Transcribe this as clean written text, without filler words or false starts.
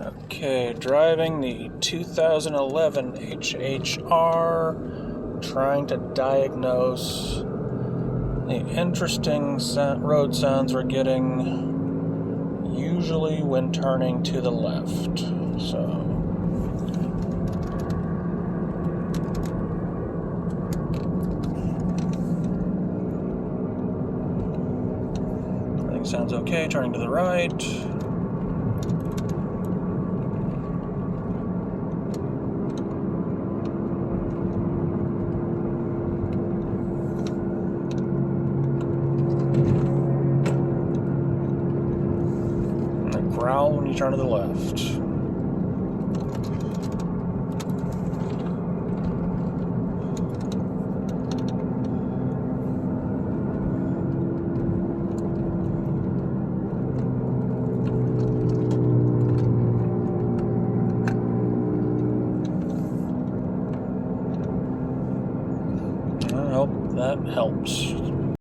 Okay, driving the 2011 HHR, trying to diagnose the interesting road sounds we're getting, usually when turning to the left. So, everything sounds okay, turning to the right. Growl when you turn to the left. I hope that helps.